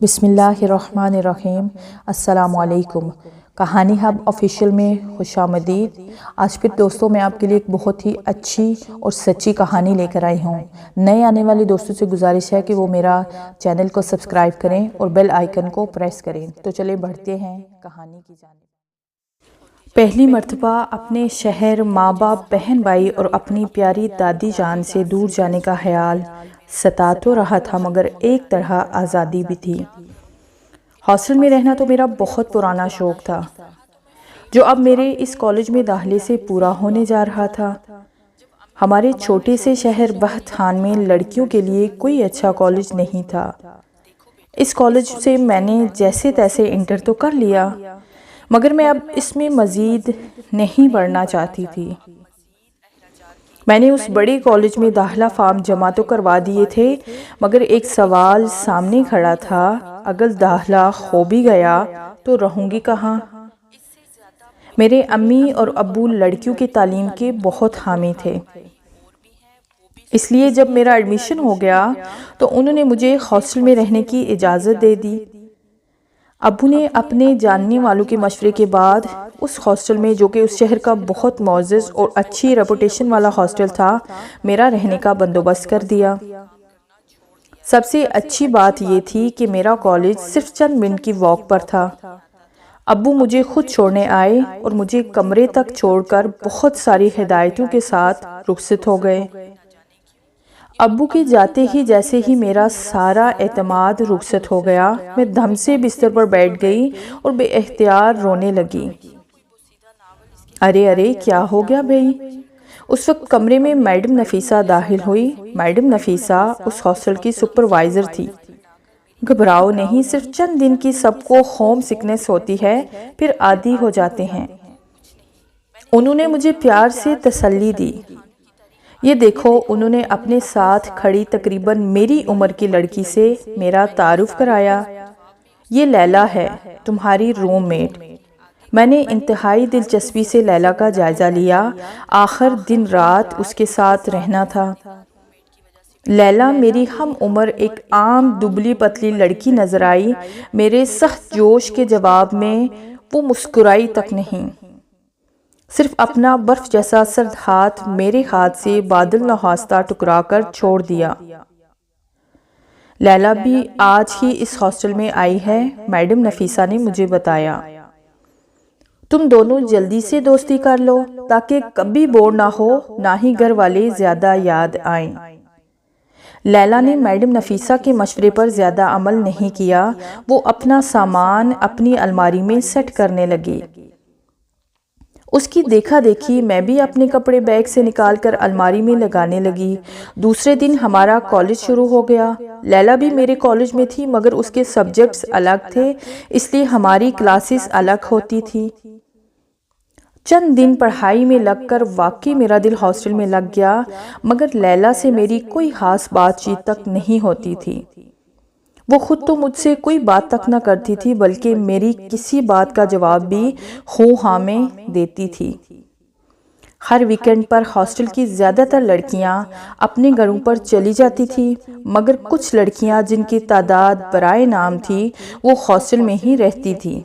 بسم اللہ الرحمن الرحیم۔ السلام علیکم۔ کہانی ہب آفیشیل میں خوش آمدید۔ آج پھر دوستوں میں آپ کے لیے ایک بہت ہی اچھی اور سچی کہانی لے کر آئی ہوں۔ نئے آنے والے دوستوں سے گزارش ہے کہ وہ میرا چینل کو سبسکرائب کریں اور بیل آئیکن کو پریس کریں۔ تو چلیں بڑھتے ہیں کہانی کی جانب۔ پہلی مرتبہ اپنے شہر، ماں باپ، بہن بھائی اور اپنی پیاری دادی جان سے دور جانے کا خیال ستا تو رہا تھا، مگر ایک طرح آزادی بھی تھی۔ ہاسٹل میں رہنا تو میرا بہت پرانا شوق تھا، جو اب میرے اس کالج میں داخلے سے پورا ہونے جا رہا تھا۔ ہمارے چھوٹے سے شہر بہت خان میں لڑکیوں کے لیے کوئی اچھا کالج نہیں تھا۔ اس کالج سے میں نے جیسے تیسے انٹر تو کر لیا، مگر میں اب اس میں مزید نہیں پڑھنا چاہتی تھی۔ میں نے اس بڑے کالج میں داخلہ فارم جمع تو کروا دیے تھے، مگر ایک سوال سامنے کھڑا تھا، اگر داخلہ ہو بھی گیا تو رہوں گی کہاں؟ میرے امی اور ابو لڑکیوں کی تعلیم کے بہت حامی تھے، اس لیے جب میرا ایڈمیشن ہو گیا تو انہوں نے مجھے ہاسٹل میں رہنے کی اجازت دے دی۔ ابو نے اپنے جاننے والوں کے مشورے کے بعد اس ہاسٹل میں، جو کہ اس شہر کا بہت معزز اور اچھی ریپوٹیشن والا ہاسٹل تھا، میرا رہنے کا بندوبست کر دیا۔ سب سے اچھی بات یہ تھی کہ میرا کالج صرف چند منٹ کی واک پر تھا۔ ابو مجھے خود چھوڑنے آئے اور مجھے کمرے تک چھوڑ کر بہت ساری ہدایتوں کے ساتھ رخصت ہو گئے۔ ابو کے جاتے ہی جیسے ہی میرا سارا اعتماد رخصت ہو گیا، میں دم سے بستر پر بیٹھ گئی اور بے اختیار رونے لگی۔ ارے کیا ہو گیا بھئی؟ اس وقت کمرے میں میڈم نفیسہ داخل ہوئی۔ میڈم نفیسہ اس ہاسٹل کی سپروائزر تھی۔ گھبراؤ نہیں، صرف چند دن کی سب کو ہوم سکنس ہوتی ہے، پھر عادی ہو جاتے ہیں۔ انہوں نے مجھے پیار سے تسلی دی۔ یہ دیکھو، انہوں نے اپنے ساتھ کھڑی تقریباً میری عمر کی لڑکی سے میرا تعارف کرایا۔ یہ لیلا ہے، تمہاری روم میٹ۔ میں نے انتہائی دلچسپی سے لیلا کا جائزہ لیا۔ آخر دن رات اس کے ساتھ رہنا تھا۔ لیلا میری ہم عمر ایک عام دبلی پتلی لڑکی نظر آئی۔ میرے سخت جوش کے جواب میں وہ مسکرائی تک نہیں، صرف اپنا برف جیسا سرد ہاتھ میرے ہاتھ سے بادل نخواستہ ٹکرا کر چھوڑ دیا۔ لیلا بھی آج ہی اس ہاسٹل میں آئی ہے، میڈم نفیسہ نے مجھے بتایا۔ تم دونوں جلدی سے دوستی کر لو تاکہ کبھی بور نہ ہو، نہ ہی گھر والے زیادہ یاد آئیں۔ لیلا نے میڈم نفیسہ کے مشورے پر زیادہ عمل نہیں کیا۔ وہ اپنا سامان اپنی الماری میں سیٹ کرنے لگی۔ اس کی دیکھا دیکھی میں بھی اپنے کپڑے بیگ سے نکال کر الماری میں لگانے لگی۔ دوسرے دن ہمارا کالج شروع ہو گیا۔ لیلا بھی میرے کالج میں تھی، مگر اس کے سبجیکٹس الگ تھے، اس لیے ہماری کلاسز الگ ہوتی تھی۔ چند دن پڑھائی میں لگ کر واقعی میرا دل ہاسٹل میں لگ گیا، مگر لیلا سے میری کوئی خاص بات چیت تک نہیں ہوتی تھی۔ وہ خود تو مجھ سے کوئی بات تک نہ کرتی تھی، بلکہ میری کسی بات کا جواب بھی ہوں ہاں میں دیتی تھی۔ ہر ویکنڈ پر ہاسٹل کی زیادہ تر لڑکیاں اپنے گھروں پر چلی جاتی تھی، مگر کچھ لڑکیاں جن کی تعداد برائے نام تھی، وہ ہاسٹل میں ہی رہتی تھی۔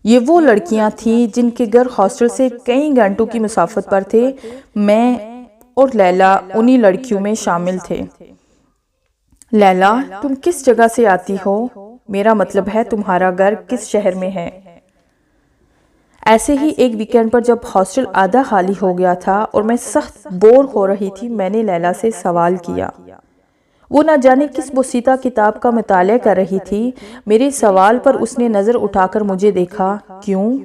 یہ وہ لڑکیاں تھیں جن کے گھر ہاسٹل سے کئی گھنٹوں کی مسافت پر تھے۔ میں اور لیلا انہی لڑکیوں میں شامل تھے۔ لیلا، تم کس جگہ سے آتی ہو؟ میرا مطلب ہے تمہارا گھر کس شہر میں ہے؟ ایسے ہی ایک ویکنڈ پر جب ہاسٹل آدھا خالی ہو گیا تھا اور میں سخت بور ہو رہی تھی، میں نے لیلا سے سوال کیا۔ وہ نہ جانے کس بوسیدہ کتاب کا مطالعہ کر رہی تھی۔ میرے سوال پر اس نے نظر اٹھا کر مجھے دیکھا۔ کیوں؟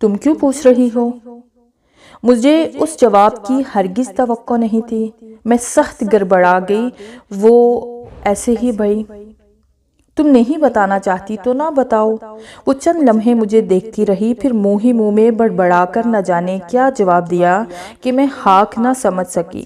تم کیوں پوچھ رہی ہو؟ مجھے اس جواب کی ہرگز توقع نہیں تھی۔ میں سخت گڑبڑا گئی۔ وہ ایسے ہی بھائی، تم نہیں بتانا چاہتی تو نہ بتاؤ۔ وہ چند لمحے مجھے دیکھتی رہی، پھر منہ ہی منہ میں بڑبڑا کر نہ جانے کیا جواب دیا کہ میں ہاک نہ سمجھ سکی۔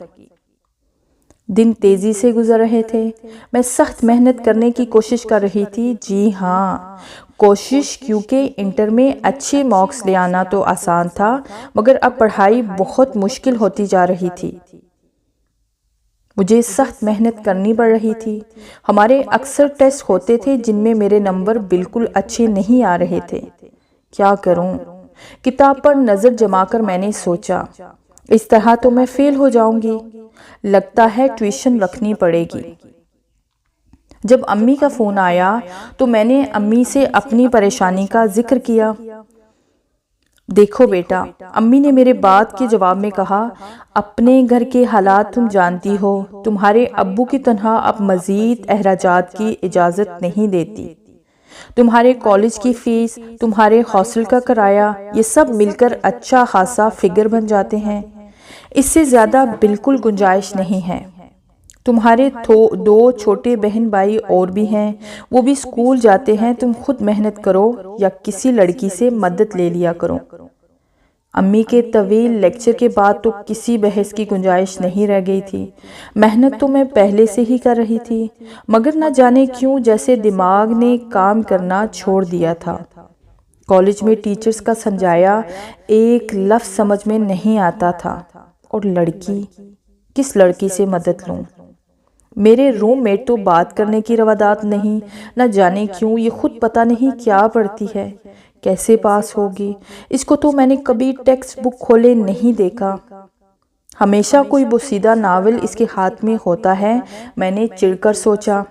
دن تیزی سے گزر رہے تھے۔ میں سخت محنت کرنے کی کوشش کر رہی تھی۔ جی ہاں، کوشش، کیونکہ انٹر میں اچھے مارکس لے آنا تو آسان تھا، مگر اب پڑھائی بہت مشکل ہوتی جا رہی تھی۔ مجھے سخت محنت کرنی پڑ رہی تھی۔ ہمارے اکثر ٹیسٹ ہوتے تھے جن میں میرے نمبر بالکل اچھے نہیں آ رہے تھے۔ کیا کروں؟ کتاب پر نظر جما کر میں نے سوچا، اس طرح تو میں فیل ہو جاؤں گی، لگتا ہے ٹیوشن رکھنی پڑے گی۔ جب امی کا فون آیا تو میں نے امی سے اپنی پریشانی کا ذکر کیا۔ دیکھو بیٹا، امی نے میرے بات کے جواب میں کہا، اپنے گھر کے حالات تم جانتی ہو، تمہارے ابو کی تنہا اب مزید اخراجات کی اجازت نہیں دیتی۔ تمہارے کالج کی فیس، تمہارے ہاسٹل کا کرایہ، یہ سب مل کر اچھا خاصا فگر بن جاتے ہیں۔ اس سے زیادہ بالکل گنجائش نہیں ہے۔ تمہارے دو چھوٹے بہن بھائی اور بھی ہیں، وہ بھی اسکول جاتے ہیں۔ تم خود محنت کرو یا کسی لڑکی سے مدد لے لیا کرو۔ امی کے طویل لیکچر کے بعد تو کسی بحث کی گنجائش نہیں رہ گئی تھی۔ محنت تو میں پہلے سے ہی کر رہی تھی، مگر نہ جانے کیوں جیسے دماغ نے کام کرنا چھوڑ دیا تھا۔ کالج میں ٹیچرز کا سمجھایا ایک لفظ سمجھ میں نہیں آتا تھا، اور لڑکی، کس لڑکی سے مدد لوں؟ میرے روم میٹ تو بات کرنے کی روادات نہیں، نہ جانے کیوں یہ خود پتہ نہیں کیا پڑھتی ہے، کیسے پاس ہوگی؟ اس کو تو میں نے کبھی ٹیکسٹ بک کھولے نہیں دیکھا۔ ہمیشہ کوئی بوسیدہ ناول اس کے ہاتھ میں ہوتا ہے، میں نے چڑ کر سوچا۔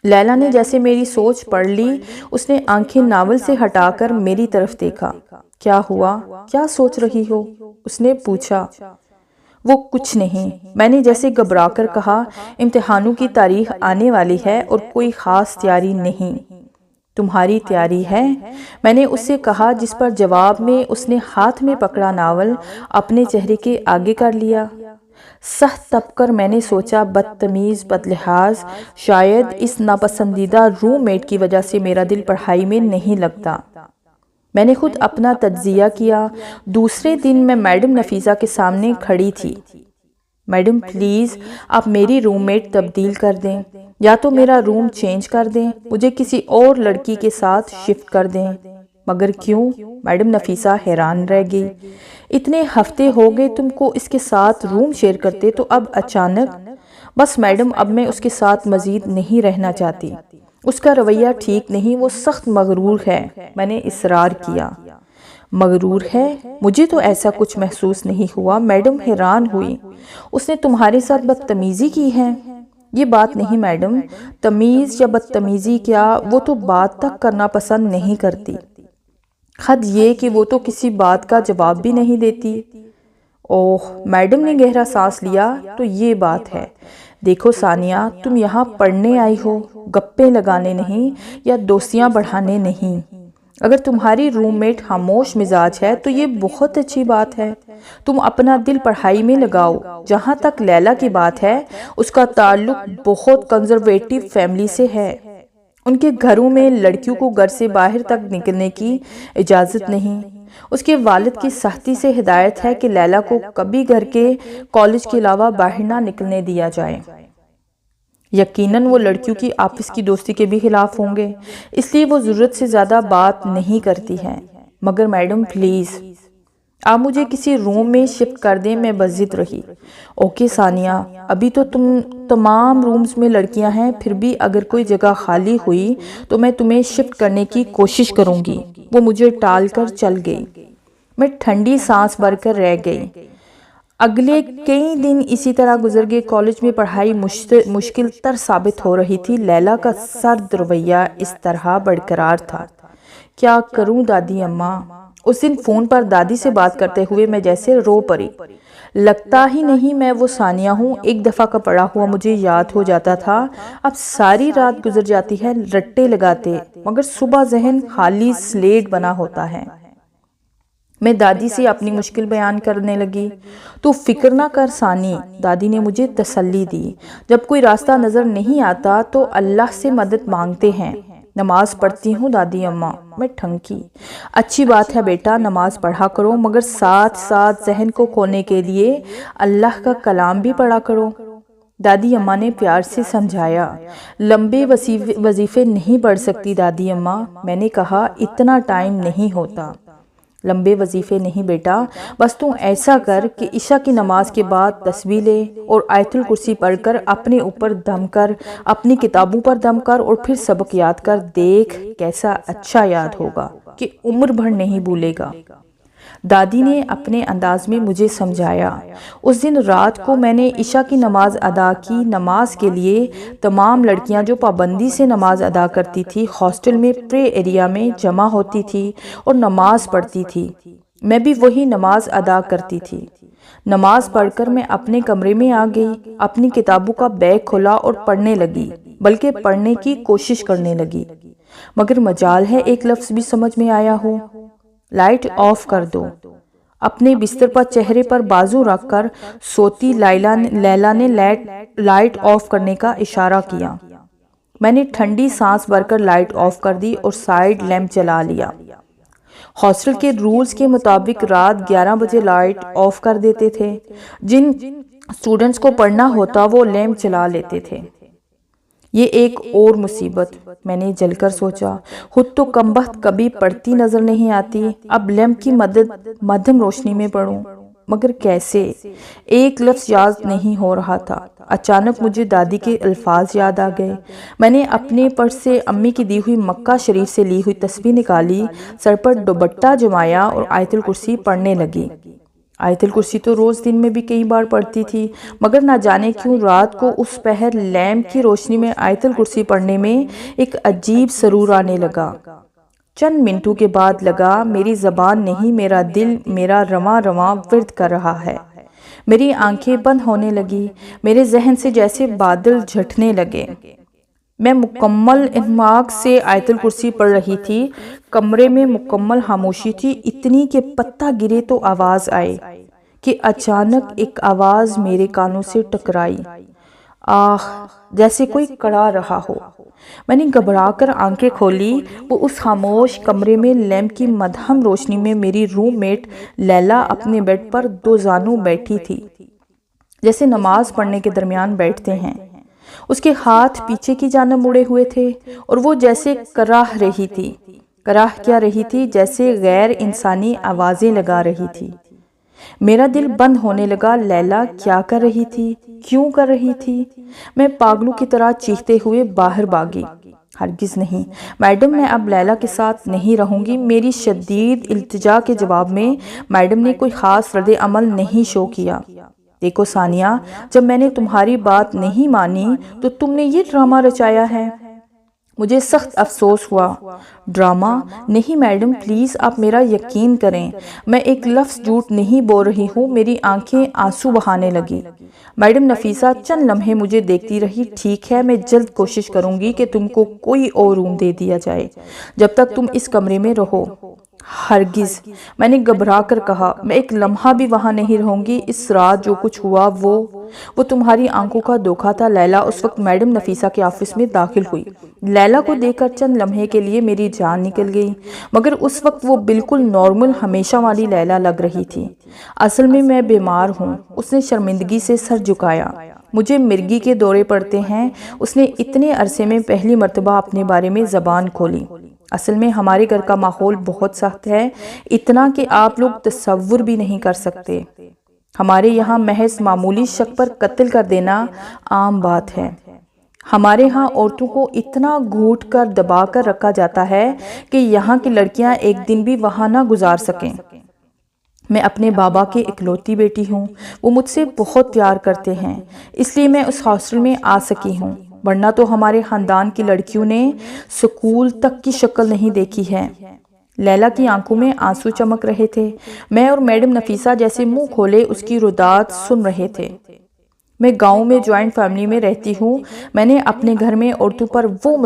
لیلا نے جیسے میری سوچ پڑھ لی، اس نے آنکھیں ناول سے ہٹا کر میری طرف دیکھا۔ کیا ہوا؟ کیا سوچ رہی ہو؟ اس نے پوچھا۔ وہ کچھ نہیں، میں نے جیسے گھبرا کر کہا، امتحانوں کی تاریخ آنے والی ہے اور کوئی خاص تیاری نہیں۔ تمہاری تیاری ہے؟ میں نے اس سے کہا، جس پر جواب میں اس نے ہاتھ میں پکڑا ناول اپنے چہرے کے آگے کر لیا۔ سخت تپ کر میں نے سوچا، بدتمیز، بدلحاظ، شاید اس ناپسندیدہ روم میٹ کی وجہ سے میرا دل پڑھائی میں نہیں لگتا۔ میں نے خود اپنا تجزیہ کیا۔ دوسرے دن میں میڈم نفیسہ کے سامنے کھڑی تھی۔ میڈم پلیز آپ میری روم میٹ تبدیل کر دیں، یا تو میرا روم چینج کر دیں، مجھے کسی اور لڑکی کے ساتھ شفٹ کر دیں۔ مگر کیوں؟ میڈم نفیسہ حیران رہ گئی۔ اتنے ہفتے ہو گئے تم کو اس کے ساتھ روم شیئر کرتے، تو اب اچانک؟ بس میڈم، اب میں اس کے ساتھ مزید نہیں رہنا چاہتی۔ اس کا رویہ ٹھیک نہیں، وہ سخت مغرور ہے، میں نے اصرار کیا۔ مغرور ہے؟ مجھے تو ایسا کچھ محسوس نہیں ہوا۔ میڈم حیران ہوئی۔ اس نے تمہارے ساتھ بدتمیزی کی ہے؟ یہ بات نہیں میڈم، تمیز یا بدتمیزی کیا، وہ تو بات تک کرنا پسند نہیں کرتی۔ حد یہ کہ وہ تو کسی بات کا جواب بھی نہیں دیتی۔ اوہ، میڈم نے گہرا سانس لیا، تو یہ بات ہے۔ دیکھو ثانیہ، تم یہاں پڑھنے آئی ہو، گپیں لگانے نہیں، یا دوستیاں بڑھانے نہیں۔ اگر تمہاری روم میٹ خاموش مزاج ہے تو یہ بہت اچھی بات ہے۔ تم اپنا دل پڑھائی میں لگاؤ۔ جہاں تک لیلا کی بات ہے، اس کا تعلق بہت کنزرویٹو فیملی سے ہے۔ ان کے گھروں میں لڑکیوں کو گھر سے باہر تک نکلنے کی اجازت نہیں۔ اس کے والد کی سختی سے ہدایت ہے کہ لیلا کو کبھی گھر کے کالج کے علاوہ باہر نہ نکلنے دیا جائے۔ یقیناً وہ لڑکیوں کی آپس کی دوستی کے بھی خلاف ہوں گے، اس لیے وہ ضرورت سے زیادہ بات نہیں کرتی ہے۔ مگر میڈم پلیز، آپ مجھے کسی روم میں شفٹ کر دیں، میں بس ضد رہی۔ اوکے ثانیہ، ابھی تو تمام رومز میں لڑکیاں ہیں، پھر بھی اگر کوئی جگہ خالی ہوئی تو میں تمہیں شفٹ کرنے کی کوشش کروں گی۔ وہ مجھے ٹال کر چل گئی۔ میں ٹھنڈی سانس بھر کر رہ گئی۔ اگلے کئی دن اسی طرح گزر گئے۔ کالج میں پڑھائی مشکل تر ثابت ہو رہی تھی۔ لیلا کا سرد رویہ اس طرح برقرار تھا۔ کیا کروں دادی اماں؟ اس دن فون پر دادی سے بات کرتے ہوئے میں جیسے رو پڑی۔ لگتا ہی نہیں میں وہ ثانیہ ہوں۔ ایک دفعہ کا پڑھا ہوا مجھے یاد ہو جاتا تھا۔ اب ساری رات گزر جاتی ہے رٹے لگاتے، مگر صبح ذہن خالی سلیٹ بنا ہوتا ہے۔ میں دادی سے اپنی مشکل بیان کرنے لگی۔ تو فکر نہ کر ثانی، دادی نے مجھے تسلی دی۔ جب کوئی راستہ نظر نہیں آتا تو اللہ سے مدد مانگتے ہیں۔ نماز پڑھتی ہوں دادی اماں، میں ٹھنکی۔ اچھی بات ہے بیٹا، نماز پڑھا کرو، مگر ساتھ ساتھ ذہن کو کھونے کے لیے اللہ کا کلام بھی پڑھا کرو۔ دادی اماں نے پیار سے سمجھایا۔ لمبے وظیفے نہیں پڑھ سکتی دادی اماں، میں نے کہا، اتنا ٹائم نہیں ہوتا۔ لمبے وظیفے نہیں بیٹا، بس تم ایسا کر کہ عشاء کی نماز کے بعد تسبیح لے اور آیت الکرسی پڑھ کر اپنے اوپر دم کر، اپنی کتابوں پر دم کر اور پھر سبق یاد کر دیکھ کیسا اچھا یاد ہوگا کہ عمر بھر نہیں بھولے گا۔ دادی نے اپنے انداز میں مجھے سمجھایا۔ اس دن رات کو میں نے عشاء کی نماز ادا کی۔ نماز کے لیے تمام لڑکیاں جو پابندی سے نماز ادا کرتی تھی ہاسٹل میں پرے ایریا میں جمع ہوتی تھی اور نماز پڑھتی تھی۔ میں بھی وہی نماز ادا کرتی تھی۔ نماز پڑھ کر میں اپنے کمرے میں آ گئی، اپنی کتابوں کا بیگ کھولا اور پڑھنے لگی، بلکہ پڑھنے کی کوشش کرنے لگی، مگر مجال ہے ایک لفظ بھی سمجھ میں آیا ہو۔ لائٹ آف کر دو۔ اپنے بستر پر چہرے پر بازو رکھ کر سوتی لیلا نے لائٹ آف کرنے کا اشارہ کیا۔ میں نے ٹھنڈی سانس بھر کر لائٹ آف کر دی اور سائیڈ لیمپ جلا لیا۔ ہاسٹل کے رولز کے مطابق رات 11 بجے لائٹ آف کر دیتے تھے۔ جن اسٹوڈنٹس کو پڑھنا ہوتا وہ لیمپ جلا لیتے تھے۔ یہ ایک اور مصیبت، میں نے جل کر سوچا۔ خود تو کم بخت کبھی پڑھتی نظر نہیں آتی، اب لیمپ کی مدھم روشنی میں پڑھوں، مگر کیسے؟ ایک لفظ یاد نہیں ہو رہا تھا۔ اچانک مجھے دادی کے الفاظ یاد آ گئے۔ میں نے اپنے پرس سے امی کی دی ہوئی مکہ شریف سے لی ہوئی تسبیح نکالی، سر پر دوپٹہ جمایا اور آیت الکرسی پڑھنے لگی۔ آیت الکرسی تو روز دن میں بھی کئی بار پڑھتی تھی، مگر نہ جانے کیوں رات کو اس پہر لیمپ کی روشنی میں آیت الکرسی پڑھنے میں ایک عجیب سرور آنے لگا۔ چند منٹوں کے بعد لگا میری زبان نہیں، میرا دل میرا رواں رواں ورد کر رہا ہے۔ میری آنکھیں بند ہونے لگی، میرے ذہن سے جیسے بادل جھٹنے لگے۔ میں مکمل انہماک سے آیت الکرسی پڑھ رہی تھی۔ کمرے میں مکمل خاموشی تھی، اتنی کہ پتہ گرے تو آواز آئے، کہ اچانک ایک آواز میرے کانوں سے ٹکرائی، آہ، جیسے کوئی کڑا رہا ہو۔ میں نے گھبرا کر آنکھیں کھولی۔ وہ اس خاموش کمرے میں لیمپ کی مدھم روشنی میں میری روم میٹ لیلا اپنے بیڈ پر دو زانوں بیٹھی تھی، جیسے نماز پڑھنے کے درمیان بیٹھتے ہیں۔ اس کے ہاتھ پیچھے کی جانب مڑے ہوئے تھے اور وہ جیسے کراہ رہی تھی۔ کراہ کیا رہی تھی؟ جیسے غیر انسانی آوازیں لگا رہی تھی۔ میرا دل بند ہونے لگا۔ لیلا کیا کر رہی تھی؟ کیوں کر رہی تھی؟ میں پاگلوں کی طرح چیختے ہوئے باہر بھاگی۔ ہرگز نہیں میڈم، میں اب لیلا کے ساتھ نہیں رہوں گی۔ میری شدید التجا کے جواب میں میڈم نے کوئی خاص رد عمل نہیں شو کیا۔ دیکھو ثانیہ، جب میں نے تمہاری بات نہیں مانی تو تم نے یہ ڈرامہ رچایا ہے۔ مجھے سخت افسوس ہوا۔ ڈرامہ نہیں میڈم، پلیز آپ میرا یقین کریں، میں ایک لفظ جھوٹ نہیں بول رہی ہوں۔ میری آنکھیں آنسو بہانے لگی۔ میڈم نفیسہ چند لمحے مجھے دیکھتی رہی۔ ٹھیک ہے، میں جلد کوشش کروں گی کہ تم کو کوئی اور روم دے دیا جائے جب تک تم اس کمرے میں رہو۔ ہرگز، میں نے گھبرا کر کہا، میں ایک لمحہ بھی وہاں نہیں رہوں گی۔ اس رات جو کچھ ہوا وہ تمہاری آنکھوں کا دھوکہ تھا۔ لیلا اس وقت میڈم نفیسہ کے آفس میں داخل ہوئی۔ لیلا کو دیکھ کر چند لمحے کے لیے میری جان نکل گئی، مگر اس وقت وہ بالکل نارمل ہمیشہ والی لیلا لگ رہی تھی۔ اصل میں بیمار ہوں۔ اس نے شرمندگی سے سر جھکایا۔ مجھے مرگی کے دورے پڑتے ہیں۔ اس نے اتنے عرصے میں پہلی مرتبہ اپنے بارے میں زبان کھولی۔ اصل میں ہمارے گھر کا ماحول بہت سخت ہے، اتنا کہ آپ لوگ تصور بھی نہیں کر سکتے۔ ہمارے یہاں محض معمولی شک پر قتل کر دینا عام بات ہے۔ ہمارے ہاں عورتوں کو اتنا گھونٹ کر دبا کر رکھا جاتا ہے کہ یہاں کی لڑکیاں ایک دن بھی وہاں نہ گزار سکیں۔ میں اپنے بابا کی اکلوتی بیٹی ہوں، وہ مجھ سے بہت پیار کرتے ہیں، اس لیے میں اس ہاسٹل میں آ سکی ہوں، ورنہ تو ہمارے خاندان کی لڑکیوں نے سکول تک کی شکل نہیں دیکھی ہے۔ لیلا کی آنکھوں میں آنسو چمک رہے تھے۔ میں اور میڈم نفیسہ جیسے منہ کھولے اس کی ردات سن رہے تھے۔ میں گاؤں میں جوائنٹ فیملی میں رہتی ہوں۔ میں نے اپنے گھر میں عورتوں پر وہ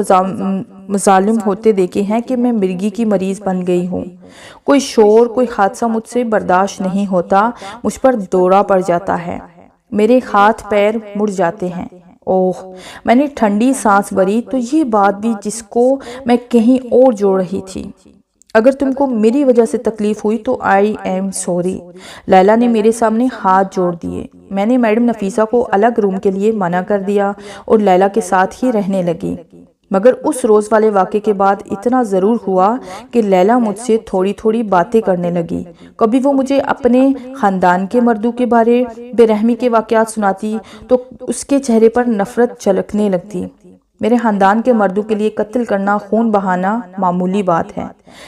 مظالم ہوتے دیکھے ہیں کہ میں مرگی کی مریض بن گئی ہوں۔ کوئی شور، کوئی حادثہ مجھ سے برداشت نہیں ہوتا، مجھ پر دورہ پڑ جاتا ہے، میرے ہاتھ پیر مڑ جاتے ہیں۔ اوہ، میں نے ٹھنڈی سانس بھری تو یہ بات بھی جس کو میں کہیں اور جوڑ رہی تھی۔ اگر تم کو میری وجہ سے تکلیف ہوئی تو آئی ایم سوری۔ لیلا نے میرے سامنے ہاتھ جوڑ دیے۔ میں نے میڈم نفیسہ کو الگ روم کے لیے منع کر دیا اور لیلا کے ساتھ ہی رہنے لگی۔ مگر اس روز والے واقعے کے بعد اتنا ضرور ہوا کہ لیلا مجھ سے تھوڑی تھوڑی باتیں کرنے لگی۔ کبھی وہ مجھے اپنے خاندان کے مردوں کے بارے بے رحمی کے واقعات سناتی تو اس کے چہرے پر نفرت چھلکنے لگتی۔ میرے خاندان کے مردوں کے لیے قتل کرنا، خون بہانا معمولی بات ہے۔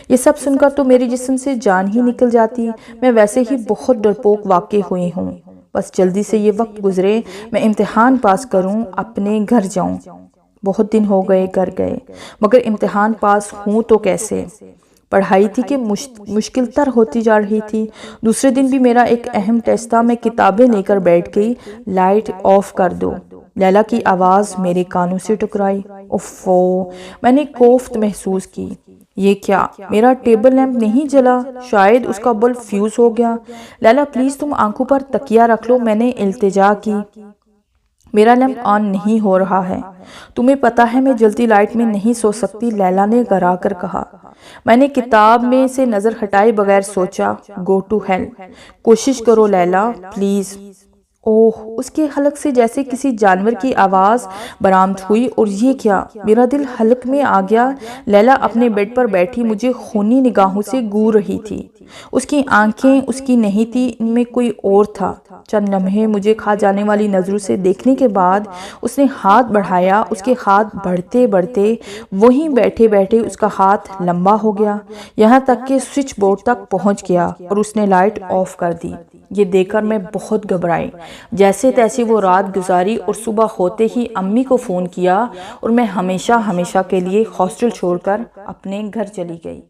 یہ سب سن کر تو میرے جسم سے جان ہی نکل جاتی۔ میں ویسے ہی بہت ڈرپوک واقع ہوئی ہوں۔ بس جلدی سے یہ وقت گزرے، میں امتحان پاس کروں، اپنے گھر جاؤں۔ بہت دن ہو گئے، گھر گئے، مگر امتحان پاس ہوں تو کیسے؟ پڑھائی تھی کہ مشکل تر ہوتی جا رہی تھی۔ دوسرے دن بھی میرا ایک اہم ٹیسٹ تھا۔ میں کتابیں لے کر بیٹھ گئی۔ لائٹ آف کر دو، لیلا کی آواز میرے کانوں سے ٹکرائی۔ اوفو، میں نے کوفت محسوس کی۔ یہ کیا؟ میرا ٹیبل لیمپ نہیں جلا؟ شاید اس کا بلب فیوز ہو گیا۔ لیلا پلیز تم آنکھوں پر تکیہ رکھ لو، میں نے التجا کی۔ میرا لیمپ آن نہیں ہو رہا ہے۔ تمہیں پتہ ہے میں جلتی لائٹ میں نہیں سو سکتی، لیلا نے گھرا کر کہا۔ میں نے کتاب میں سے نظر ہٹائے بغیر سوچا، گو ٹو ہیل، کوشش کرو لیلا پلیز۔ اوہ، اس کے حلق سے جیسے کسی جانور کی آواز برآمد ہوئی۔ اور یہ کیا؟ میرا دل حلق میں آ گیا۔ لیلا اپنے بیڈ پر بیٹھی مجھے خونی نگاہوں سے گور رہی تھی۔ اس کی آنکھیں اس کی نہیں تھی، ان میں کوئی اور تھا۔ چند لمحے مجھے کھا جانے والی نظروں سے دیکھنے کے بعد اس نے ہاتھ بڑھایا۔ اس کے ہاتھ بڑھتے بڑھتے وہیں بیٹھے بیٹھے اس کا ہاتھ لمبا ہو گیا، یہاں تک کہ سوئچ بورڈ تک پہنچ گیا اور اس نے لائٹ آف کر دی۔ یہ دیکھ کر میں بہت گھبرائی۔ جیسے تیسے وہ رات گزاری اور صبح ہوتے ہی امی کو فون کیا اور میں ہمیشہ کے لیے ہاسٹل چھوڑ کر اپنے گھر چلی گئی۔